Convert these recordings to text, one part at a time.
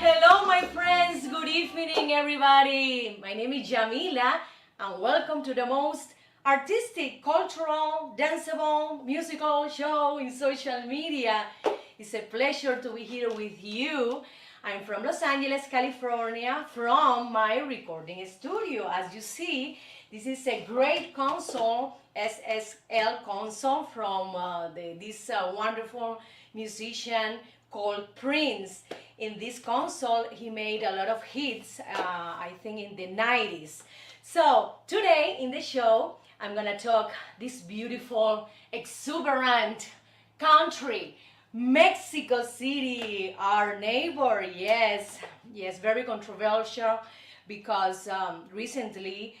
Hello, my friends. Good evening, everybody. My name is Yamila, and welcome to the most artistic, cultural, danceable, musical show in social media. It's a pleasure to be here with you. I'm from Los Angeles, California, from my recording studio. As you see, this is a great console, SSL console from this wonderful musician called Prince. In this console, he made a lot of hits, I think in the 90s. So today in the show, I'm gonna talk this beautiful, exuberant country, Mexico City, our neighbor. Yes, very controversial because recently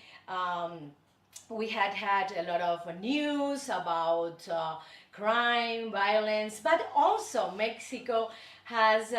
we had a lot of news about crime, violence, but also Mexico has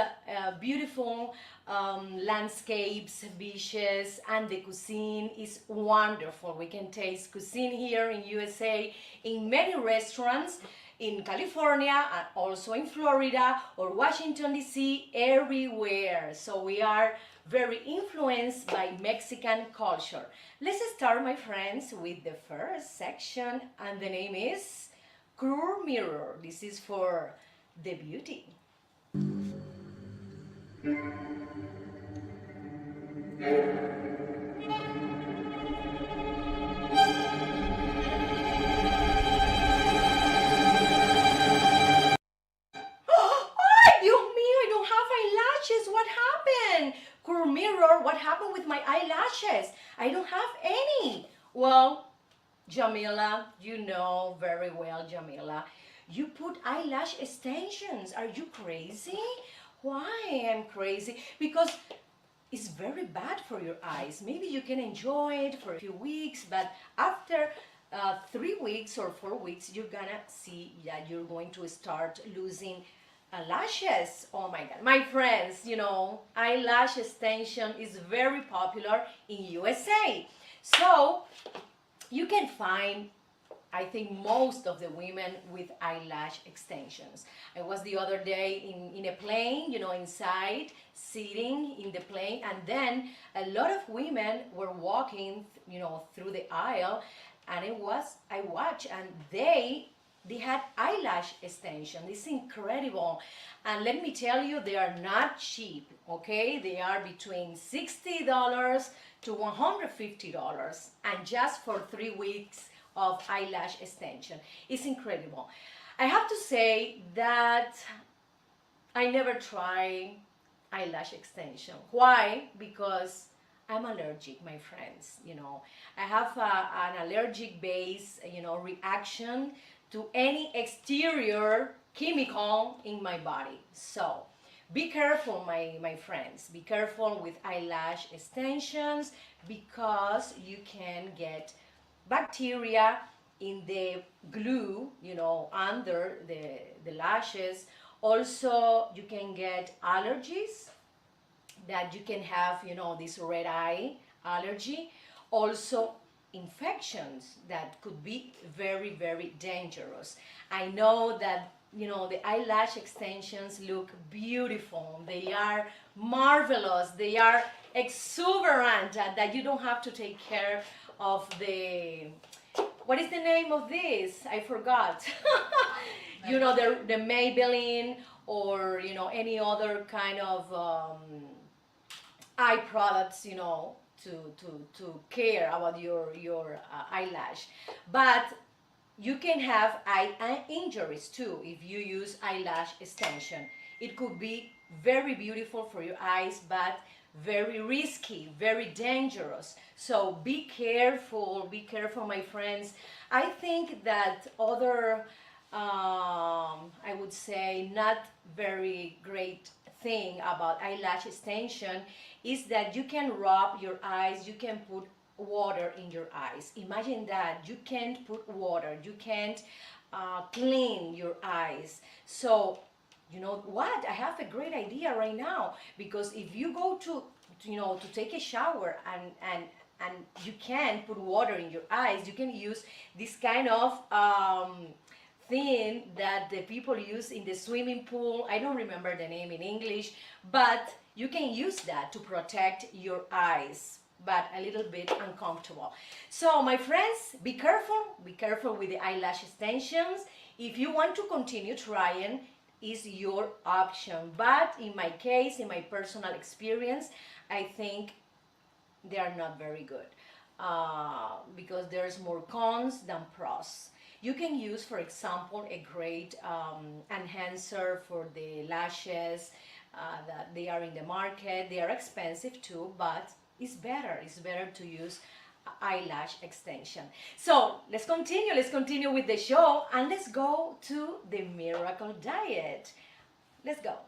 beautiful landscapes, beaches, and the cuisine is wonderful. We can taste cuisine here in USA in many restaurants in California and also in Florida or Washington DC, everywhere. So we are very influenced by Mexican culture. Let's start, my friends, with the first section, and the name is Curve Mirror. This is for the beauty. Ay, Dios mío, I don't have eyelashes. What happened? Curve Mirror, what happened with my eyelashes? I don't have any. Well, Jamila, you know very well, Jamila. You put eyelash extensions. Are you crazy? Why I'm crazy? Because it's very bad for your eyes. Maybe you can enjoy it for a few weeks, but after 3 weeks or 4 weeks, you're gonna see that you're going to start losing lashes. Oh my god, my friends, you know, eyelash extension is very popular in USA. So you can find, I think, most of the women with eyelash extensions. I was the other day in a plane, you know, inside, sitting in the plane, and then a lot of women were walking, you know, through the aisle, and I watched, and they had eyelash extension. It's incredible. And let me tell you, they are not cheap, okay? They are between $60 to $150, and just for 3 weeks of eyelash extension. It's incredible. I have to say that I never try eyelash extension. Why? Because I'm allergic, my friends. You know, I have an allergic base, you know, reaction to any exterior chemical in my body. So be careful, my friends. Be careful with eyelash extensions because you can get bacteria in the glue, you know, under the lashes. Also, you can get allergies that you can have, you know, this red eye allergy. Also, infections that could be very, very dangerous. I know that, you know, the eyelash extensions look beautiful. They are marvelous. They are exuberant, that you don't have to take care of the, what is the name of this? I forgot. You know, the Maybelline or, you know, any other kind of eye products, you know, to care about your eyelash. But you can have eye injuries too if you use eyelash extension. It could be very beautiful for your eyes, but very risky, very dangerous. So be careful, my friends. I think that other, I would say, not very great thing about eyelash extension is that you can rub your eyes, you can put water in your eyes. Imagine that you can't put water, you can't clean your eyes. So you know what? I have a great idea right now, because if you go to to take a shower and you can put water in your eyes, you can use this kind of thing that the people use in the swimming pool. I don't remember the name in English, but you can use that to protect your eyes, but a little bit uncomfortable. So my friends, be careful with the eyelash extensions. If you want to continue trying, is your option, but in my case, in my personal experience, I think they are not very good, because there's more cons than pros. You can use, for example, a great enhancer for the lashes that they are in the market. They are expensive too, but it's better. It's better to use eyelash extension. So let's continue with the show, and let's go to the miracle diet. Let's go.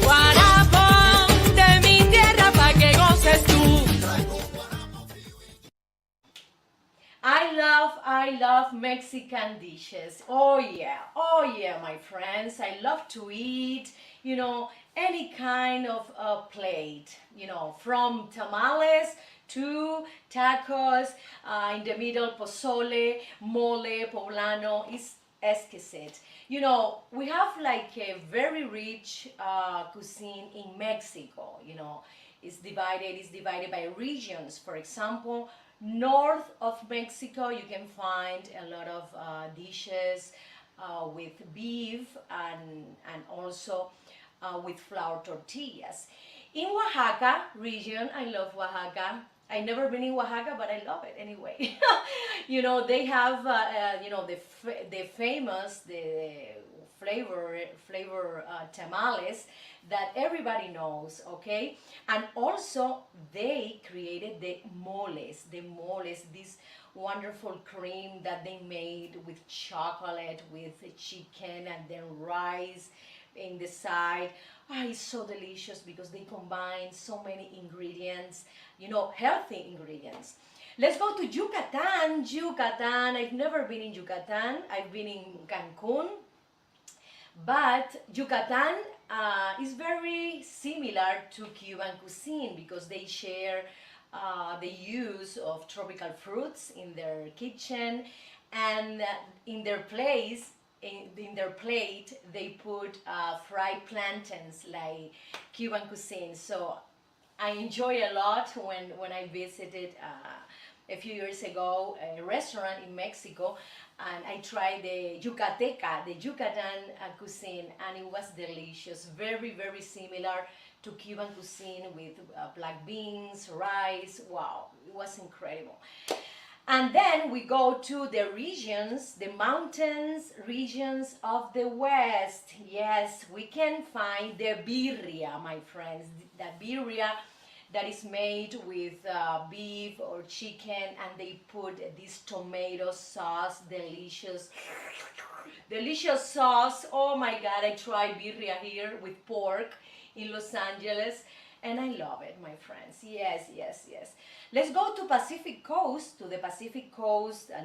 Guarapón de mi tierra pa' que goces tú. I love Mexican dishes. Oh yeah, my friends. I love to eat, any kind of plate, from tamales to tacos, in the middle, pozole, mole, poblano. It's exquisite. We have like a very rich cuisine in Mexico. It's divided by regions. For example, north of Mexico, you can find a lot of dishes with beef and also with flour tortillas. In Oaxaca region, I love Oaxaca. I never been in Oaxaca, but I love it anyway. They have the famous flavor tamales that everybody knows, okay? And also they created the moles, this wonderful cream that they made with chocolate, with chicken, and then rice in the side. It's so delicious because they combine so many ingredients, healthy ingredients. Let's go to Yucatan. I've never been in Yucatan. I've been in Cancun. But Yucatan is very similar to Cuban cuisine because they share the use of tropical fruits in their kitchen, and in their their plate they put fried plantains like Cuban cuisine. So I enjoy a lot when I visited a few years ago a restaurant in Mexico, and I tried the Yucatan cuisine, and it was delicious. Very, very similar to Cuban cuisine with black beans, rice. Wow, it was incredible. And then we go to the regions, the mountains regions of the West. Yes, we can find the birria, my friends. The birria that is made with beef or chicken, and they put this tomato sauce, delicious sauce. Oh my God, I tried birria here with pork in Los Angeles, and I love it, my friends. Yes. Let's go to the Pacific Coast,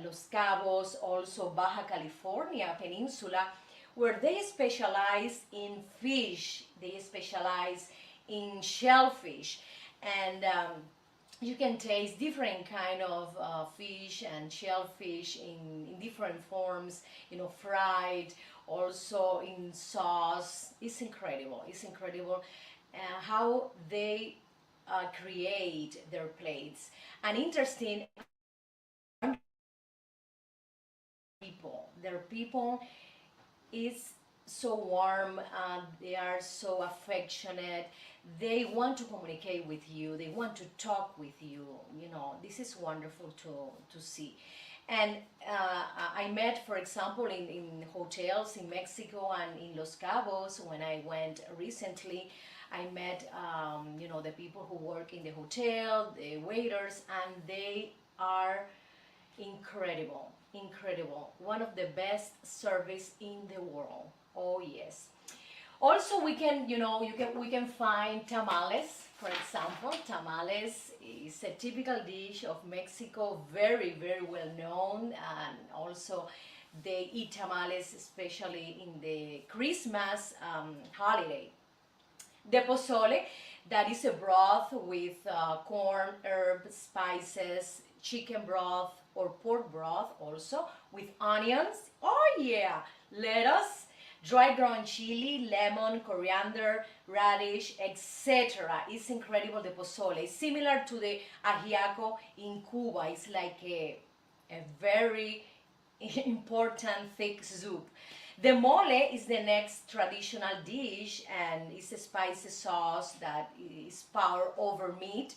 Los Cabos, also Baja California Peninsula, where they specialize in fish. They specialize in shellfish, and you can taste different kind of fish and shellfish in different forms, fried, also in sauce. It's incredible how they create their plates. And interesting, their people is so warm, they are so affectionate, they want to communicate with you, they want to talk with you. This is wonderful to see. And I met, for example, in hotels in Mexico and in Los Cabos when I went recently. I met the people who work in the hotel, the waiters, and they are incredible. One of the best service in the world. Oh yes. Also, we can find tamales. For example, tamales It's a typical dish of Mexico, very, very well known, and also they eat tamales, especially in the Christmas holiday. The pozole, that is a broth with corn, herbs, spices, chicken broth or pork broth also with onions. Oh yeah, lettuce, dry ground chili, lemon, coriander, radish, etc. It's incredible, the pozole. It's similar to the ajiaco in Cuba. It's like a very important thick soup. The mole is the next traditional dish, and it's a spicy sauce that is poured over meat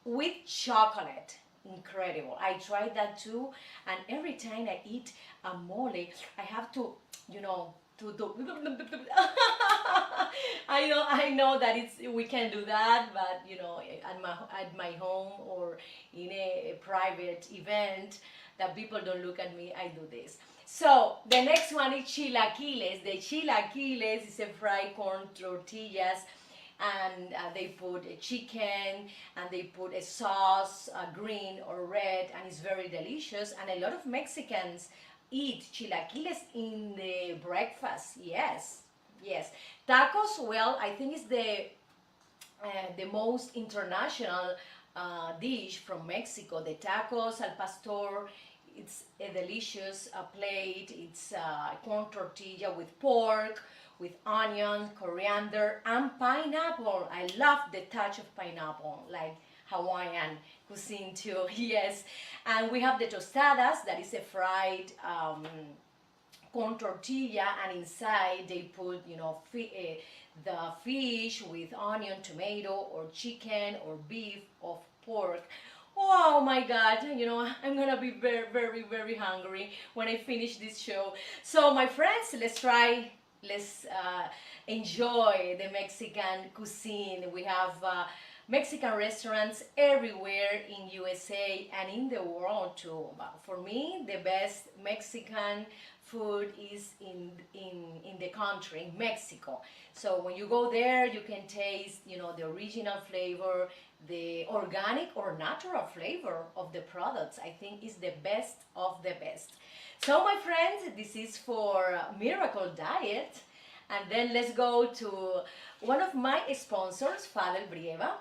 with chocolate. Incredible. I tried that too, and every time I eat a mole, I have to, to do. I know that we can do that, but at my home or in a private event that people don't look at me, I do this. So the next one is chilaquiles. The chilaquiles is a fried corn tortillas, and they put a chicken and they put a sauce, green or red, and it's very delicious. And a lot of Mexicans eat chilaquiles in the breakfast. Yes, yes. Tacos, well, I think it's the most international dish from Mexico. The tacos al pastor. It's a delicious plate. It's corn tortilla with pork, with onion, coriander, and pineapple. I love the touch of pineapple, like Hawaiian cuisine too. Yes, and we have the tostadas. That is a fried corn tortilla, and inside they put the fish with onion, tomato, or chicken, or beef, or pork. Oh my God, I'm gonna be very, very, very hungry when I finish this show. So my friends, let's enjoy the Mexican cuisine. We have Mexican restaurants everywhere in USA and in the world too. But for me, the best Mexican food is in the country, in Mexico. So when you go there, you can taste, the original flavor, the organic or natural flavor of the products. I think is the best of the best. So my friends, this is for Miracle Diet. And then let's go to one of my sponsors, Father Brieva.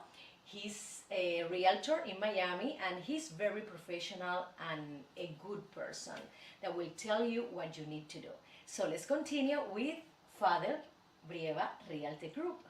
He's a realtor in Miami, and he's very professional and a good person that will tell you what you need to do. So let's continue with Father Brieva Realty Group.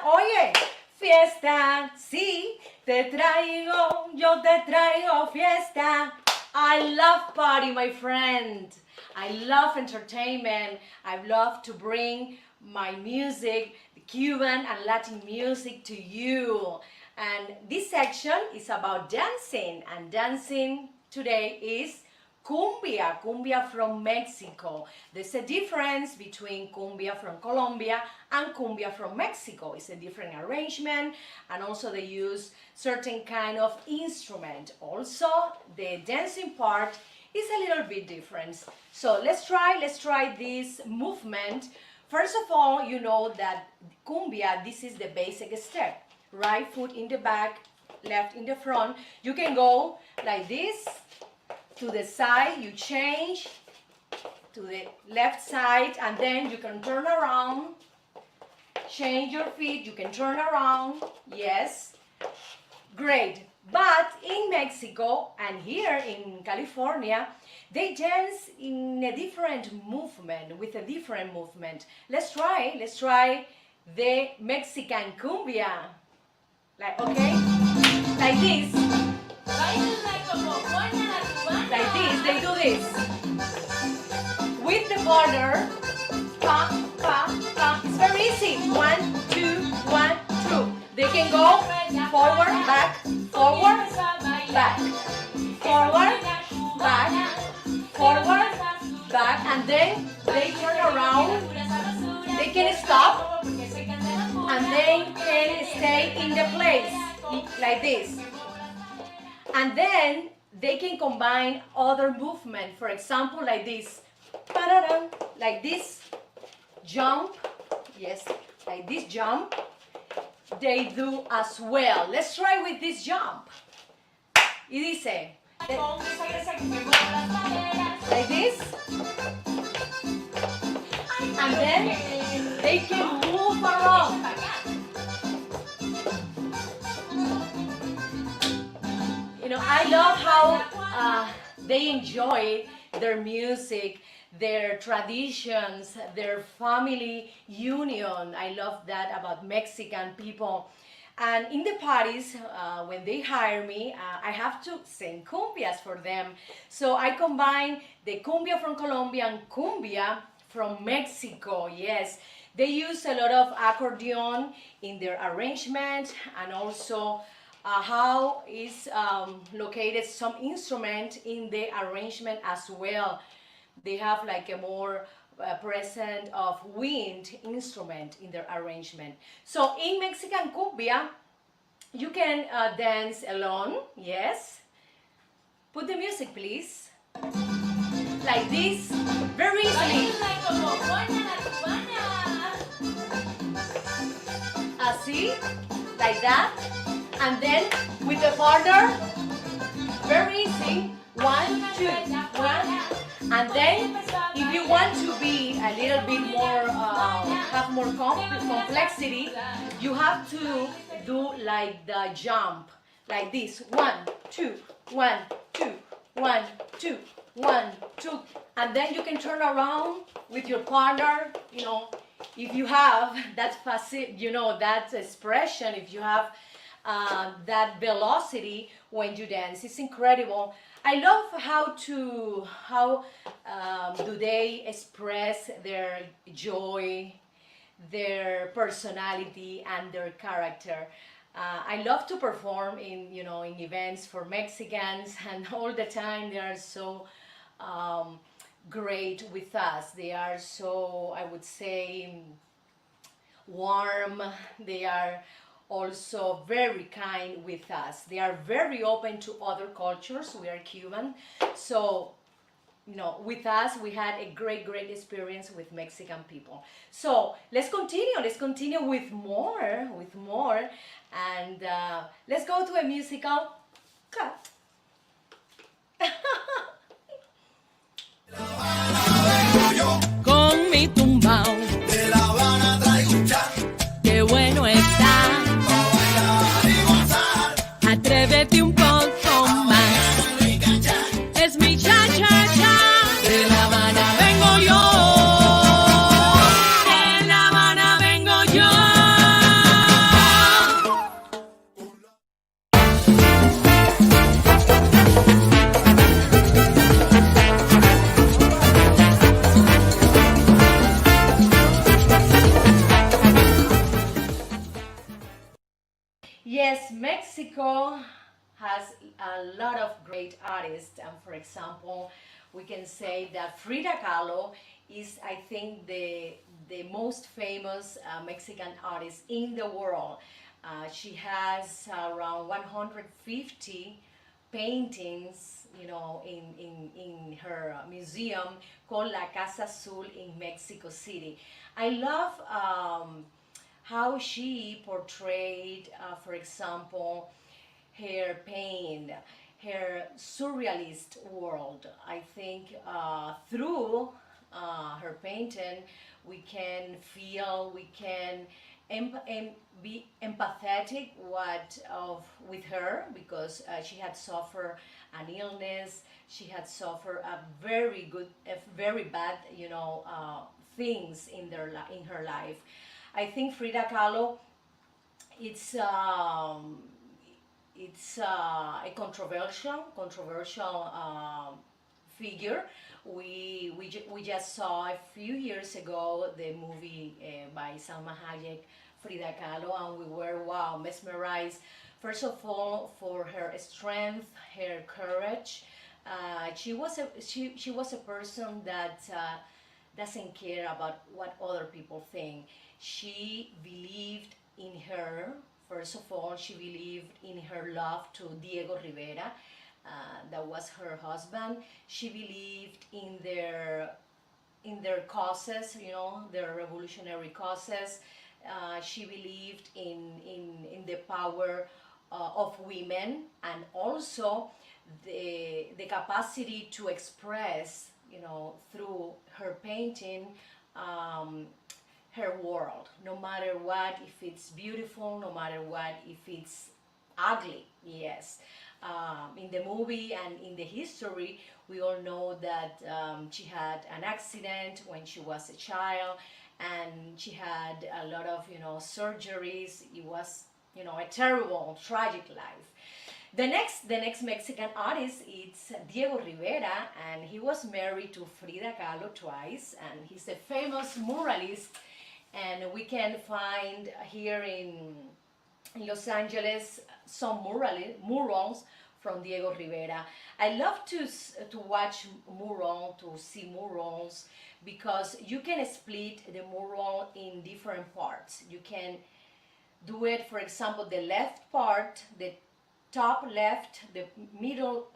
Oye, fiesta, sí, yo te traigo fiesta. I love party, my friend. I love entertainment. I love to bring my music, Cuban and Latin music to you. And this section is about dancing, and dancing today is cumbia from Mexico. There's a difference between cumbia from Colombia and cumbia from Mexico. It's a different arrangement, and also they use certain kind of instrument. Also, the dancing part is a little bit different. So let's try this movement. First of all, you know that cumbia, this is the basic step. Right foot in the back, left in the front. You can go like this, to the side, you change, to the left side, and then you can turn around. Change your feet, you can turn around. Yes. Great. But in Mexico and here in California, they dance in a different movement, with a different movement. Let's try the Mexican cumbia. Like, okay? Like this. Like this, they do this. With the partner, pa, pa, pa. It's very easy. 1, 2, 1, 2. They can go forward, back, forward, back, forward, back, forward, back, and then they turn around. They can stop, and they can stay in the place like this. And then they can combine other movement. For example, like this, like this jump. Yes, like this jump. They do as well. Let's try with this jump. Y dice, like this, and then they can move around. You know, I love how they enjoy their music, their traditions, their family union. I love that about Mexican people. And in the parties, when they hire me, I have to sing cumbias for them. So I combine the cumbia from Colombia and cumbia from Mexico. Yes, they use a lot of accordion in their arrangement, and also how is located some instrument in the arrangement as well. They have like a more present of wind instrument in their arrangement. So in Mexican cumbia, you can dance alone, yes. Put the music, please. Like this, very easily. Así, like that. And then with the partner, very easy. 1, 2, 1. And then, if you want to be a little bit more, have more complexity, you have to do like the jump, like this. 1, 2, 1, 2, 1, 2, 1, 2. And then you can turn around with your partner, you know, if you have that that expression, if you have that velocity when you dance. It's incredible. I love how do they express their joy, their personality, and their character. I love to perform in events for Mexicans, and all the time they are so great with us. They are so, I would say, warm. They are also very kind with us. They are very open to other cultures. We are Cuban, so with us we had a great experience with Mexican people. So let's continue with more, and let's go to a musical cut. Con mi tumbao De La Habana traigo un chan, qué bueno está. pa' bailar y gozar. Atrévete un poco más. Rica chan, Es mi cha cha cha. De La Habana vengo yo. De La Habana vengo yo. Yes, Mexico has a lot of great artists, and for example, we can say that Frida Kahlo is, I think, the most famous Mexican artist in the world. She has around 150 paintings, in her museum called La Casa Azul in Mexico City. I love how she portrayed, for example, her pain, her surrealist world. I think through her painting, we can feel, we can be empathetic with her, because she had suffered an illness. She had suffered a very bad, things in her life. I think Frida Kahlo, it's um, it's a controversial figure. We just saw a few years ago the movie by Salma Hayek, Frida Kahlo, and we were, wow, mesmerized. First of all, for her strength, her courage. She was a person that doesn't care about what other people think. She believed in her. First of all, she believed in her love to Diego Rivera. That was her husband. She believed in their causes, their revolutionary causes. She believed in the power of women, and also the capacity to express, through her painting, um, her world, no matter what, if it's beautiful, no matter what, if it's ugly. Yes. In the movie and in the history, we all know that she had an accident when she was a child, and she had a lot of, surgeries. It was, a terrible, tragic life. The next Mexican artist is Diego Rivera, and he was married to Frida Kahlo twice, and he's a famous muralist. And we can find here in Los Angeles some murals from Diego Rivera. I love to watch to see murals, because you can split the mural in different parts. You can do it, for example, the left part, the top left, the middle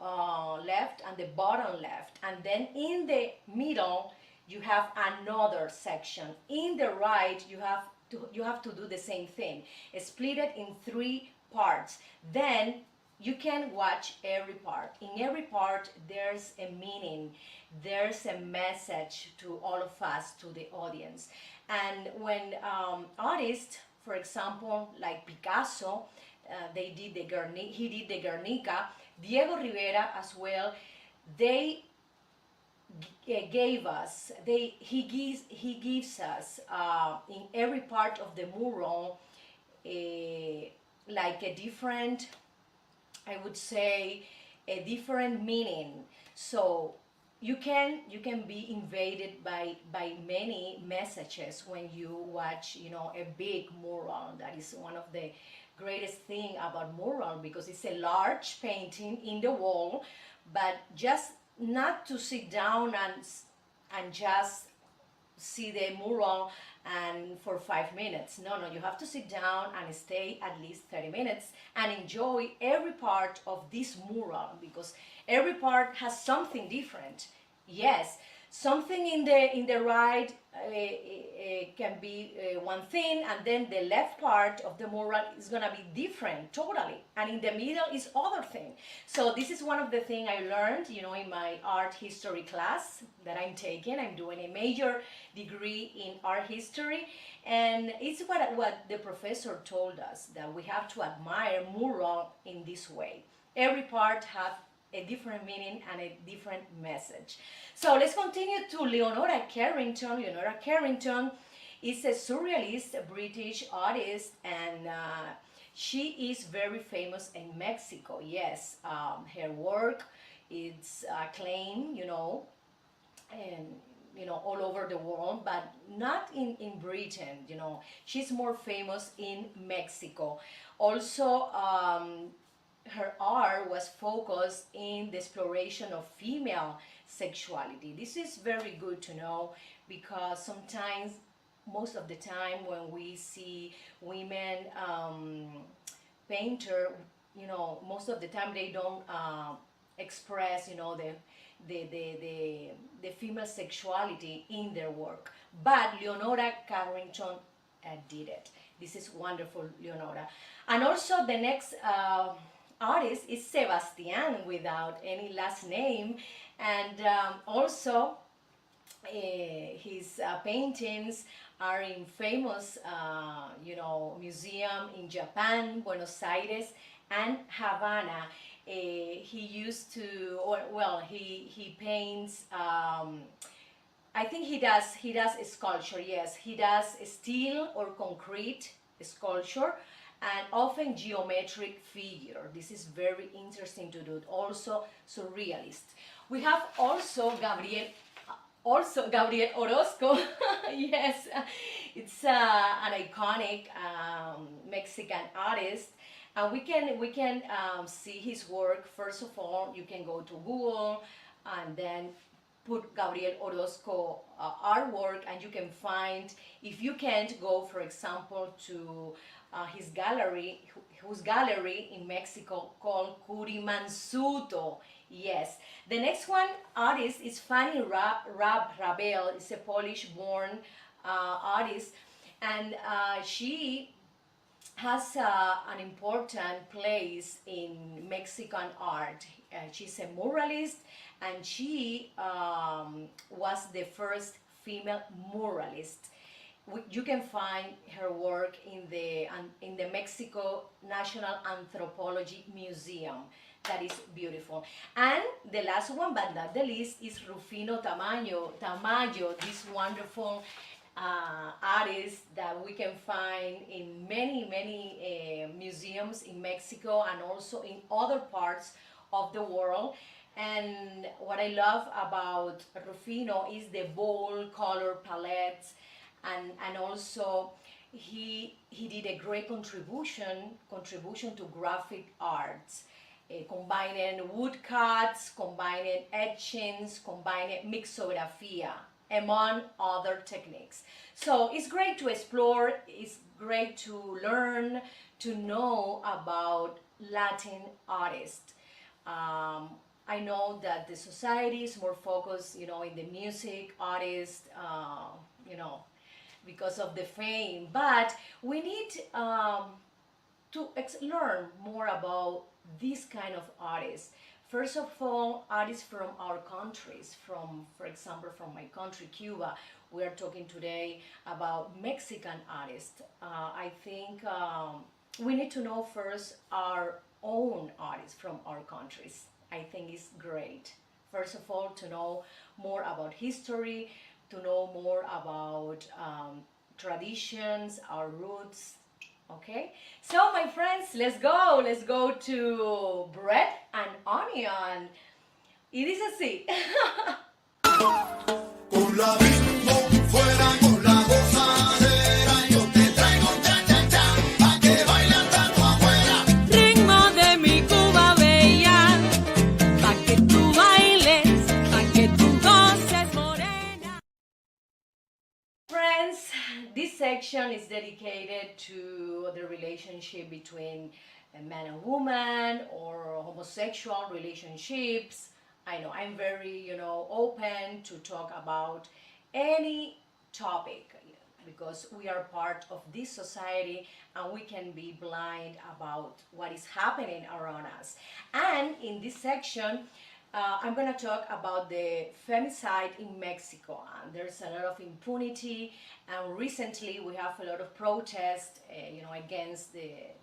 left, and the bottom left. And then in the middle, you have another section. In the right, you have to do the same thing. Split it in 3 parts. Then you can watch every part. In every part, there's a meaning. There's a message to all of us, to the audience. And when artists, for example, like Picasso, he did the Guernica, Diego Rivera as well, they he gives us in every part of the mural like a different, I would say, a different meaning. So you can be invaded by many messages when you watch, a big mural. That is one of the greatest thing about mural, because it's a large painting in the wall, but just not to sit down and just see the mural and for 5 minutes. No, you have to sit down and stay at least 30 minutes and enjoy every part of this mural, because every part has something different. Yes, something in the right can be one thing, and then the left part of the mural is gonna be different totally, and in the middle is other thing. So this is one of the things I learned, in my art history class that I'm taking. I'm doing a major degree in art history, and it's what the professor told us, that we have to admire mural in this way. Every part have a different meaning and a different message. So let's continue to Leonora Carrington. Leonora Carrington is a surrealist British artist, and she is very famous in Mexico. Yes, her work is acclaimed, and all over the world, but not in Britain. She's more famous in Mexico. Also, her art was focused in the exploration of female sexuality. This is very good to know, because sometimes, most of the time, when we see women painter, most of the time they don't express, the female sexuality in their work. But Leonora Carrington did it. This is wonderful, Leonora. And also the next artist is Sebastian, without any last name, and also his paintings are in famous, museum in Japan, Buenos Aires, and Havana. He used to, or well, he paints. I think he does a sculpture. Yes, he does steel or concrete sculpture, and often geometric figure. This is very interesting to do. Also surrealist. We have also Gabriel Orozco. Yes, it's an iconic Mexican artist, and we can see his work. First of all, you can go to Google and then put Gabriel Orozco artwork, and you can find. If you can't go, for example, to his gallery, whose gallery in Mexico called Curimansuto. Yes. The next one artist is Fanny Rabel. It's a Polish-born artist, and she has an important place in Mexican art. She's a muralist, and she was the first female muralist. You can find her work in the Mexico National Anthropology Museum. That is beautiful. And the last one, but not the least, is Rufino Tamayo, this wonderful artist that we can find in many museums in Mexico and also in other parts of the world. And what I love about Rufino is the bold color palettes, and also he did a great contribution to graphic arts, combining woodcuts, combining etchings, combining mixographia, among other techniques. So it's great to explore, it's great to learn, to know about Latin artists. I know that the society is more focused, in the music artists, because of the fame, but we need to learn more about this kind of artists. First of all, artists from our countries, for example, from my country, Cuba. We are talking today about Mexican artists. I think we need to know first our own artists from our countries. I think it's great. First of all, to know more about history, to know more about traditions, our roots. Okay, so my friends, let's go to bread and onion. It is así. Con la bimbo fuera con la gozadera, yo te traigo cha cha cha, pa' que bailan tanto afuera. Ritmo de mi Cuba bella, pa' que tú bailes, pa' que tú goces, morena. Friends, this section is dedicated to the relationship between a man and woman or homosexual relationships. I know I'm very, open to talk about any topic because we are part of this society and we can be blind about what is happening around us. And in this section, I'm going to talk about the femicide in Mexico. And there's a lot of impunity, and recently we have a lot of protest, against the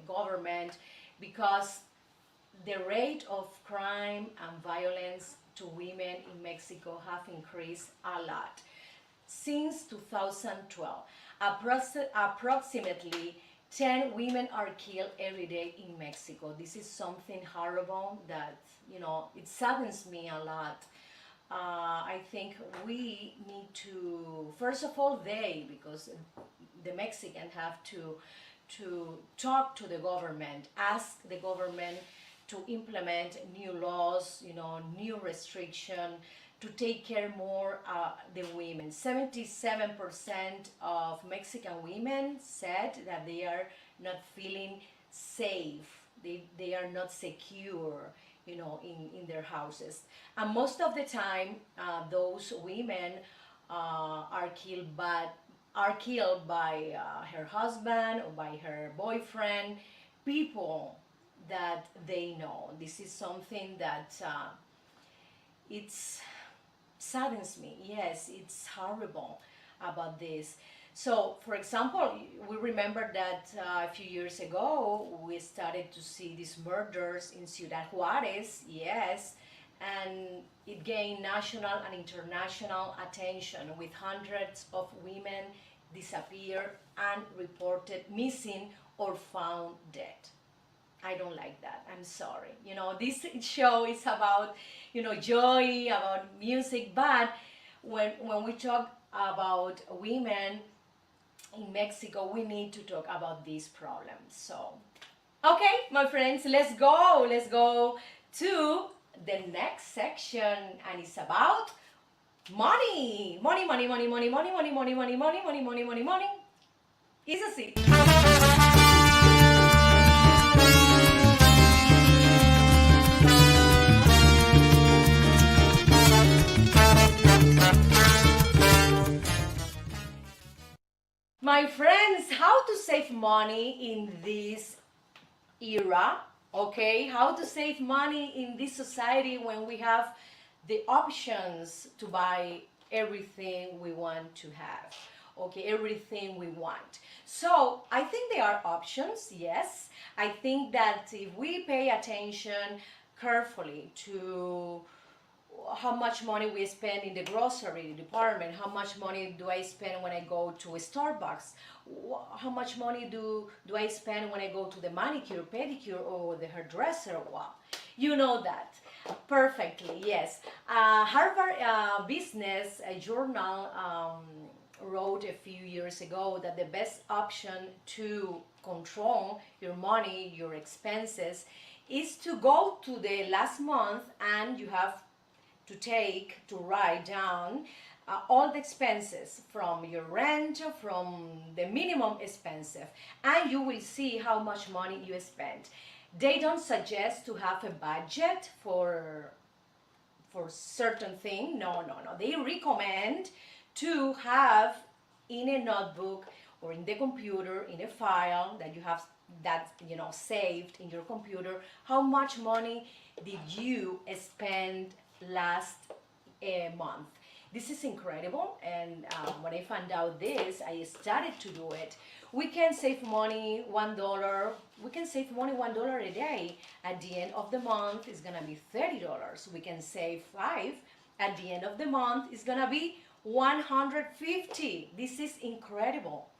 government because the rate of crime and violence to women in Mexico have increased a lot. Since 2012, approximately 10 women are killed every day in Mexico. This is something horrible that, it saddens me a lot. I think we need to, first of all, because the Mexicans have to talk to the government, ask the government to implement new laws, new restriction, to take care more the women. 77% of Mexican women said that they are not feeling safe. They are not secure, in their houses. And most of the time, those women are killed by her husband or by her boyfriend, people that they know. This is something that it's saddens me. Yes, it's horrible about this. So, for example, we remember that a few years ago we started to see these murders in Ciudad Juarez, yes, and it gained national and international attention with hundreds of women disappeared and reported missing or found dead. I don't like that. I'm sorry. This show is about, joy, about music, but when we talk about women in Mexico, we need to talk about these problems. So, okay, my friends, let's go. Let's go to the next section, and it's about money. Money, money, money, money, money, money, money, money, money, money, money, money, money. It's así. My friends, how to save money in this era, okay? How to save money in this society when we have the options to buy everything we want to have, okay? Everything we want. So I think there are options, yes. I think that if we pay attention carefully to how much money we spend in the grocery department, how much money do I spend when I go to a Starbucks, how much money do I spend when I go to the manicure, pedicure, or the hairdresser. Wow, you know that perfectly, yes. Harvard Business Journal wrote a few years ago that the best option to control your money, your expenses, is to go to the last month and you have to write down all the expenses from your rent, from the minimum expensive, and you will see how much money you spend. They don't suggest to have a budget for certain thing. No. They recommend to have in a notebook or in the computer, in a file that you have saved in your computer, how much money did you spend last month. This is incredible, and when I found out this, I started to do it. We can save money $1. We can save money $1 a day. At the end of the month, it's gonna be $30. We can save $5. At the end of the month, it's gonna be $150. This is incredible.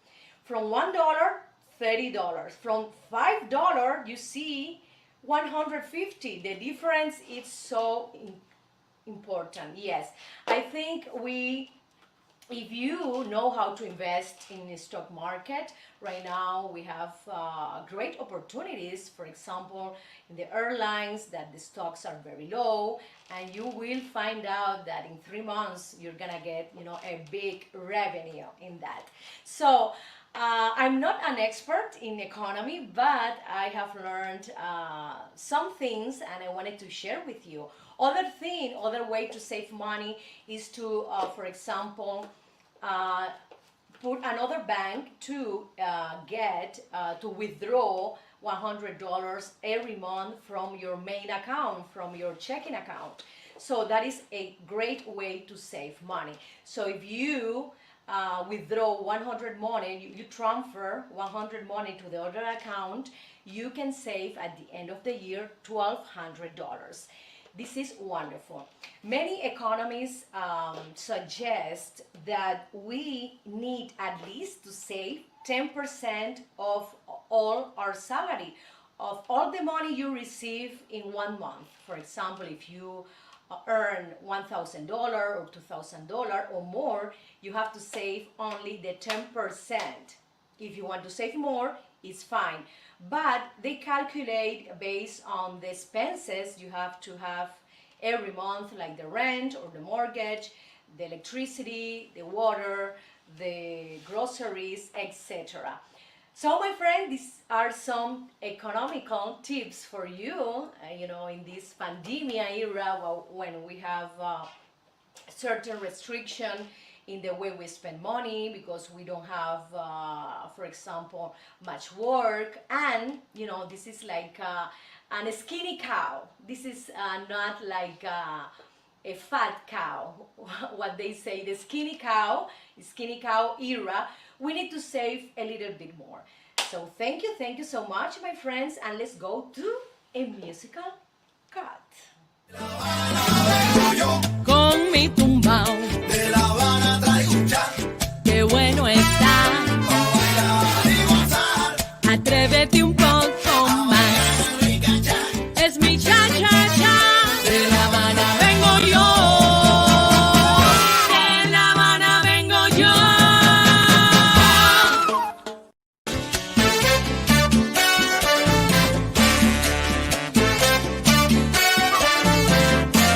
From $1, $30. From $5, you see $150. The difference is so important. Yes, I think if you know how to invest in the stock market, right now we have great opportunities. For example, in the airlines, that the stocks are very low, and you will find out that in 3 months you're gonna get a big revenue in that. So I'm not an expert in economy, but I have learned some things and I wanted to share with you. Other way to save money is to, for example, put another bank to to withdraw $100 every month from your main account, from your checking account. So that is a great way to save money. So if you withdraw 100 money, you transfer 100 money to the other account, you can save at the end of the year $1,200. This is wonderful. Many economists suggest that we need at least to save 10% of all our salary, of all the money you receive in 1 month. For example, if you earn $1,000 or $2,000 or more, you have to save only the 10%. If you want to save more, it's fine. But they calculate based on the expenses you have to have every month, like the rent or the mortgage, the electricity, the water, the groceries, etc. So my friend, these are some economical tips for you, in this pandemic era when we have certain restriction in the way we spend money because we don't have, for example, much work, and this is like a skinny cow. This is not like a fat cow, what they say, the skinny cow era, we need to save a little bit more. So thank you so much, my friends, and let's go to a musical cut. Vengo yo, Con mi tumbao, de La Habana traigo un chat, qué bueno está. pa' bailar y gozar. Atrévete un poco más. Es mi cha-cha-cha. De La Habana vengo yo. De La Habana vengo yo.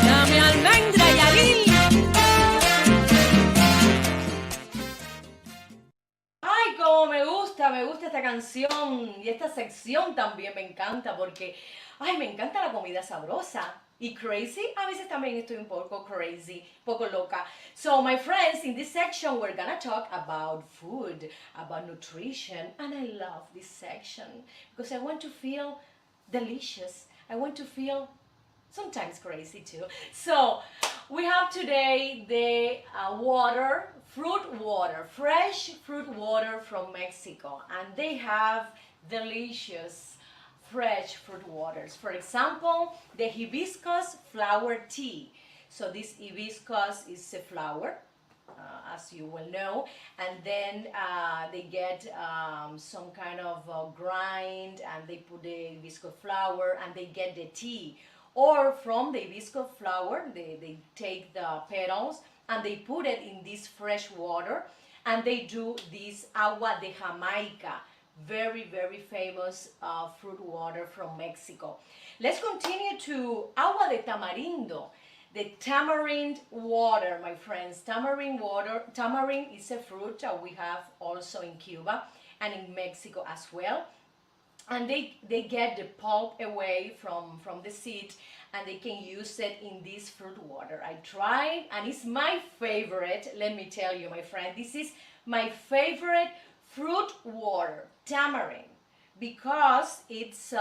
Dame almendra y aguil. Ay, como me gusta esta canción y esta sección también me encanta porque, ay, me encanta la comida sabrosa. Y crazy, a veces también estoy un poco crazy, poco loca. So, my friends, in this section, we're gonna talk about food, about nutrition, and I love this section because I want to feel delicious. I want to feel sometimes crazy too. So, we have today the fresh fruit water from Mexico, and they have delicious fresh fruit waters. For example, the hibiscus flower tea. So this hibiscus is a flower, as you will know, and then they get some kind of grind, and they put the hibiscus flower, and they get the tea. Or from the hibiscus flower, they take the petals and they put it in this fresh water, and they do this agua de Jamaica, very famous fruit water from Mexico. Let's continue to agua de tamarindo, the tamarind water, my friends. Tamarind water. Tamarind is a fruit that we have also in Cuba and in Mexico as well. And they get the pulp away from the seed, and they can use it in this fruit water. I tried, and it's my favorite. Let me tell you, my friend, this is my favorite fruit water, tamarind, because it's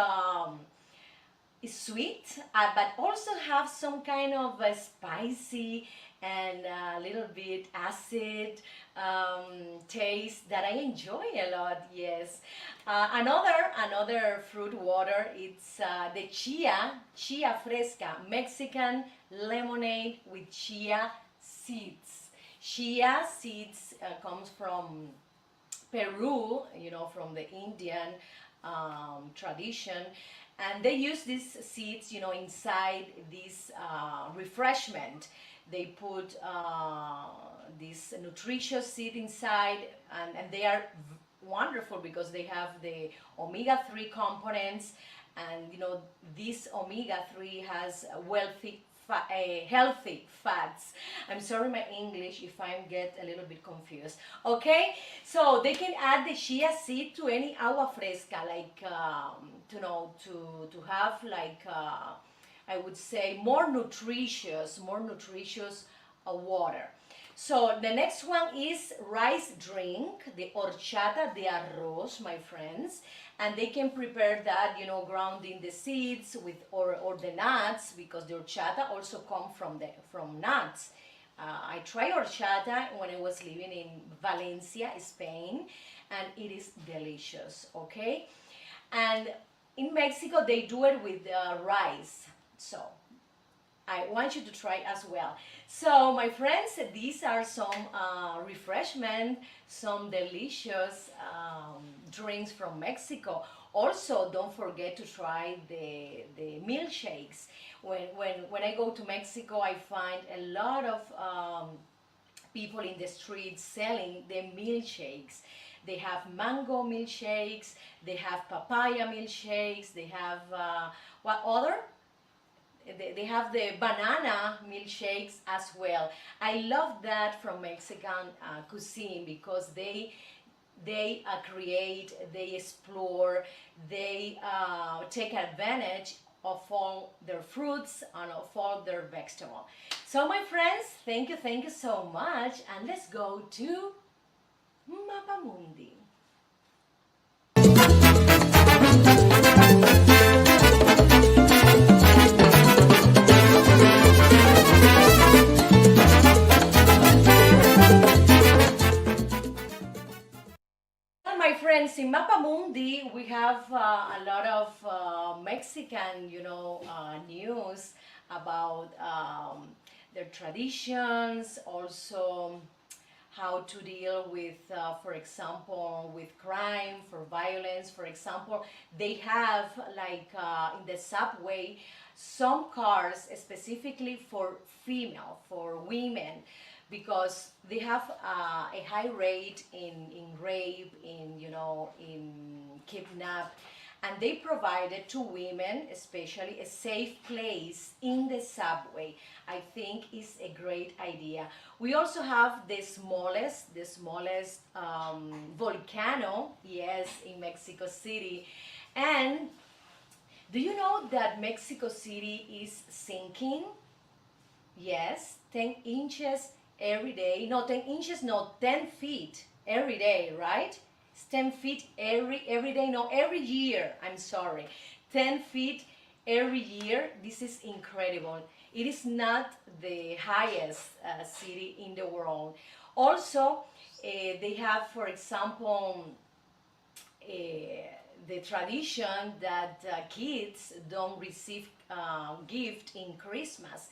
sweet, but also have some kind of a spicy and a little bit acid taste that I enjoy a lot. Yes. Another fruit water, it's the chia fresca, Mexican lemonade with chia seeds. Chia seeds comes from Peru, you know, from the Indian tradition, and they use these seeds, you know, inside this refreshment. They put this nutritious seed inside, and they are wonderful because they have the omega-3 components, and you know, this omega-3 has healthy fats. I'm sorry my English if I get a little bit confused. Okay, so they can add the chia seed to any agua fresca, like to have like I would say more nutritious water. So the next one is rice drink, the horchata de arroz, my friends, and they can prepare that, you know, grounding the seeds with or the nuts, because the horchata also come from nuts. I tried horchata when I was living in Valencia, Spain, and it is delicious. Okay, and in Mexico they do it with rice. So I want you to try as well. So my friends, these are some refreshment, some delicious drinks from Mexico. Also, don't forget to try the milkshakes. When I go to Mexico, I find a lot of people in the streets selling the milkshakes. They have mango milkshakes, they have papaya milkshakes, they have what other? They have the banana milkshakes as well. I love that from Mexican cuisine, because they create, they explore, they take advantage of all their fruits and of all their vegetables. So my friends, thank you so much, and let's go to Mapamundi. my friends, in Mapamundi, we have a lot of Mexican, news about their traditions, also how to deal with, for example, with crime, for violence. For example, they have, like, in the subway, some cars specifically for female, for women, because they have a high rate in rape, in kidnap, and they provided to women, especially, a safe place in the subway. I think is a great idea. We also have the smallest volcano, yes, in Mexico City. And do you know that Mexico City is sinking? Yes, 10 inches every day. No, 10 inches, no, 10 feet every day, right? It's 10 feet every day, no, every year, I'm sorry. 10 feet every year. This is incredible. It is not the highest city in the world. Also, they have, for example, the tradition that kids don't receive gift in Christmas.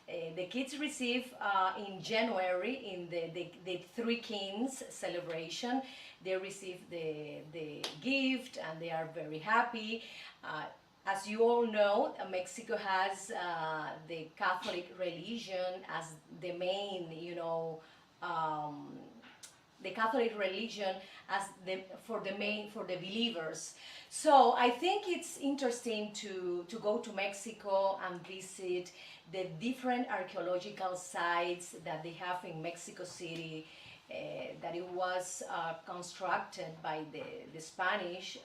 The kids receive in January, in the Three Kings celebration, they receive the gift and they are very happy. As you all know, Mexico has the Catholic religion as the main, the Catholic religion as for the believers. So I think it's interesting to go to Mexico and visit the different archaeological sites that they have in Mexico City. That it was constructed by the Spanish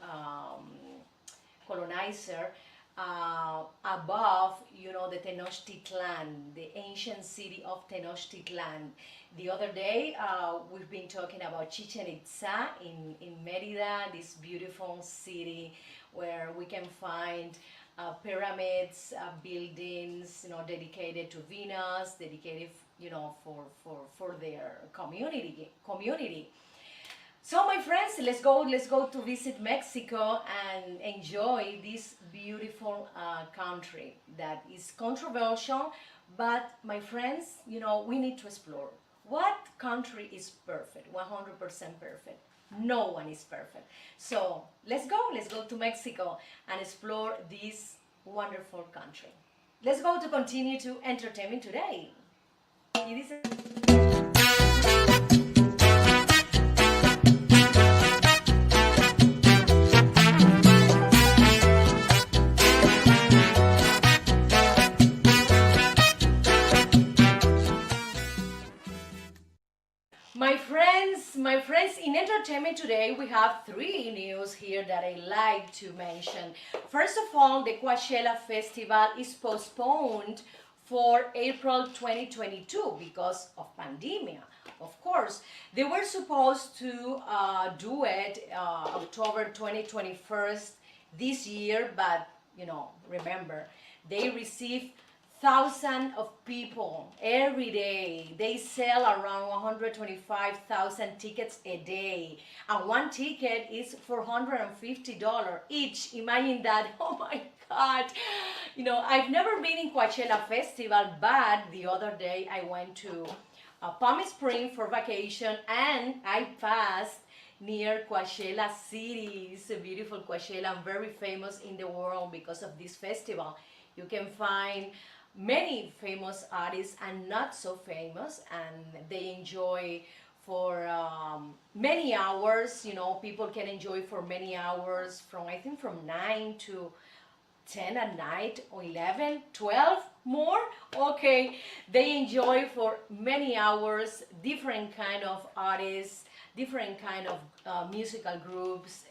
colonizer above, the Tenochtitlan, the ancient city of Tenochtitlan. The other day, we've been talking about Chichen Itza in Mérida, this beautiful city where we can find pyramids, buildings, dedicated to Venus, dedicated, for their community. So my friends, let's go to visit Mexico and enjoy this beautiful country that is controversial, but my friends, we need to explore. What country is perfect, 100% perfect? No one is perfect. So let's go to Mexico and explore this wonderful country. Let's go to continue to entertainment today. It is my friends, in entertainment today we have three news here that I like to mention. First of all, the Coachella Festival is postponed for April 2022 because of pandemia. Of course, they were supposed to do it October 2021 this year, but remember, they received thousands of people every day. They sell around 125,000 tickets a day, and one ticket is $450 each. Imagine that. Oh my God. I've never been in Coachella Festival, but the other day I went to Palm Springs for vacation and I passed near Coachella City. It's a beautiful Coachella, very famous in the world because of this festival. You can find many famous artists and not so famous, and they enjoy for many hours. People can enjoy for many hours, from I think from 9 to 10 at night, or 11, 12 more. Okay, they enjoy for many hours, different kind of artists, different kind of musical groups,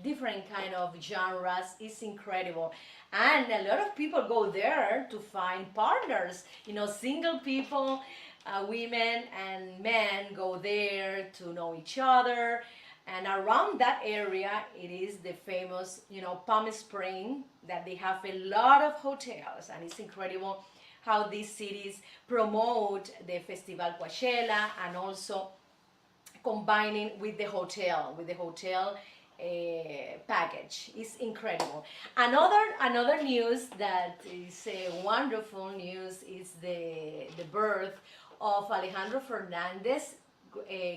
different kind of genres. It's incredible, and a lot of people go there to find partners. Single people, women and men go there to know each other. And around that area, it is the famous, Palm Springs, that they have a lot of hotels, and it's incredible how these cities promote the Festival Coachella, and also combining with the hotel, package. It's incredible. Another news that is wonderful news is the birth of Alejandro Fernandez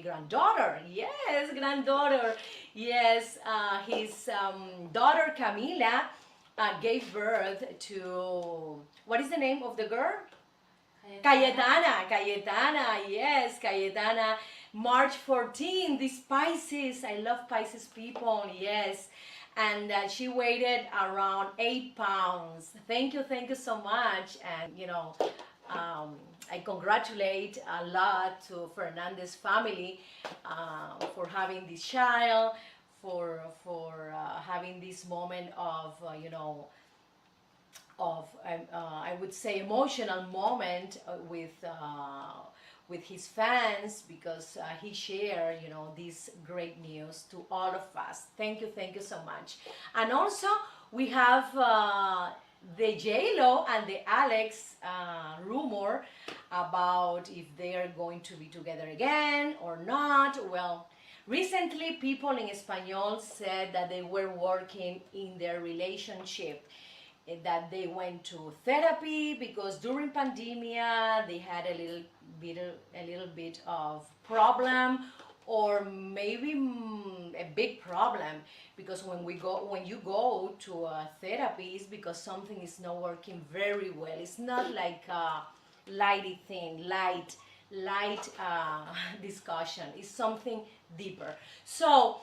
granddaughter. Yes, granddaughter. Yes, his daughter Camila gave birth to, what is the name of the girl? Cayetana, yes, Cayetana. March 14, these Pisces, I love Pisces people, yes. And she weighed around 8 pounds. Thank you so much. And I congratulate a lot to Fernandez family for having this child, for having this moment of I would say emotional moment with his fans, because he shared this great news to all of us. Thank you so much. And also we have the J-Lo and the Alex rumor about if they are going to be together again or not. Well, recently people in Espanol said that they were working in their relationship, that they went to therapy because during pandemia they had a little bit of problem, or maybe a big problem, because when you go to a therapy, it's because something is not working very well. It's not like a light discussion. It's something deeper. So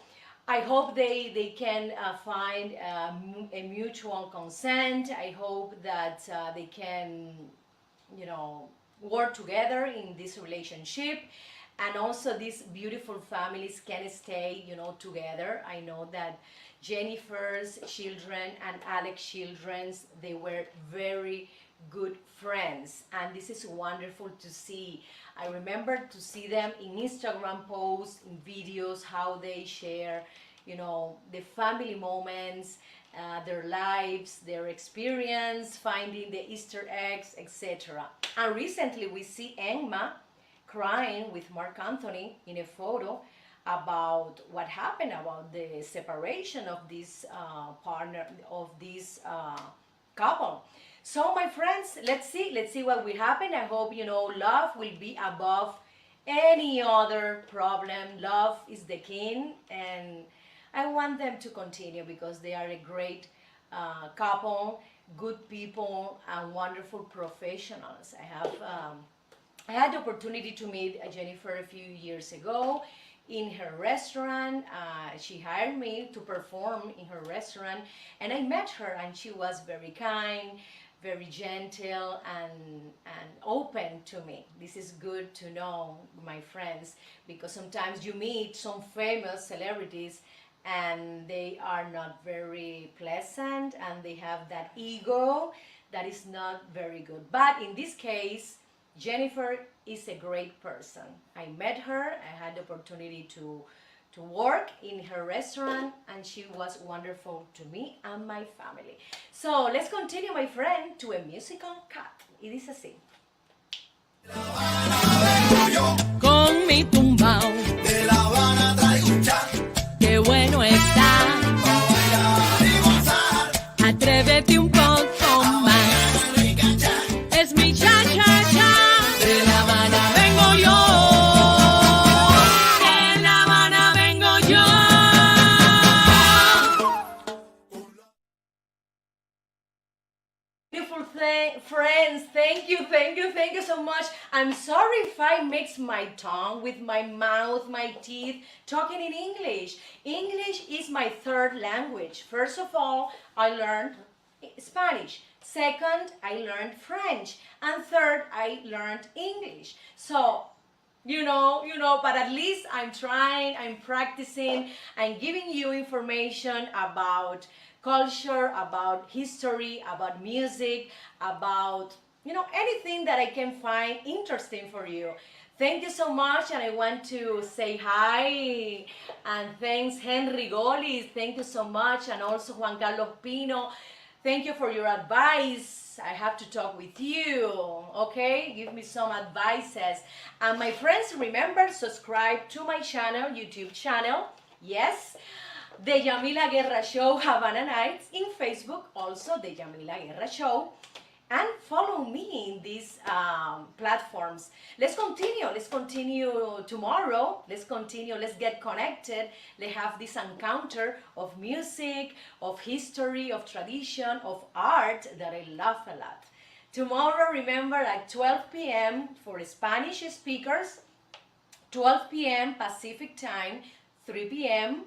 I hope they can find a mutual consent. I hope that they can, work together in this relationship, and also these beautiful families can stay, together. I know that Jennifer's children and Alex's children, they were very good friends, and this is wonderful to see. I remember to see them in Instagram posts, in videos, how they share, the family moments, their lives, their experience, finding the Easter eggs, etc. And recently we see Emma crying with Mark Anthony in a photo about what happened, about the separation of this partner, of this couple. So my friends, let's see what will happen. I hope love will be above any other problem. Love is the king, and I want them to continue because they are a great couple, good people, and wonderful professionals. I had the opportunity to meet Jennifer a few years ago in her restaurant. She hired me to perform in her restaurant, and I met her, and she was very kind, very gentle, and open to me. This is good to know, my friends, because sometimes you meet some famous celebrities and they are not very pleasant, and they have that ego that is not very good. But in this case, Jennifer is a great person. I met her, I had the opportunity to work in her restaurant, and she was wonderful to me and my family. So let's continue, my friend, to a musical cut. It is así. Con mi tumbao, De La Habana traigo un chat qué bueno está. pa' bailar y gozar. Atrévete un poco más. Es mi cha-cha-cha. De La Habana vengo yo. De La Habana vengo yo. Beautiful friends, thank you so much. I'm sorry if I mix my tongue with my mouth, my teeth, talking in English. English is my third language. First of all, I learned Spanish. Second, I learned French. And third, I learned English. So, but at least I'm trying, I'm practicing, I'm giving you information about culture, about history, about music, about, anything that I can find interesting for you. Thank you so much, and I want to say hi, and thanks Henry Golis, thank you so much, and also Juan Carlos Pino. Thank you for your advice. I have to talk with you, okay? Give me some advices. And my friends, remember, subscribe to my channel, YouTube channel. Yes, the Yamila Guerra Show, Havana Nights, in Facebook, also the Yamila Guerra Show. And follow me in these platforms. Let's continue tomorrow. Let's get connected. Let's have this encounter of music, of history, of tradition, of art that I love a lot. Tomorrow, remember, at 12 p.m. for Spanish speakers, 12 p.m. Pacific time, 3 p.m.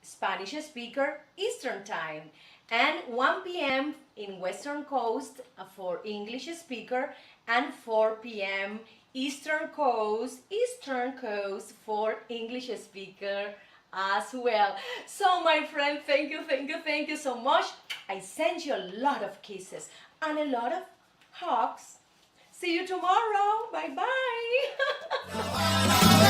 Spanish speaker Eastern time, and 1 p.m. in Western Coast for English speaker, and 4 p.m. Eastern Coast for English speaker as well. So my friend, thank you so much. I send you a lot of kisses and a lot of hugs. See you tomorrow. Bye bye.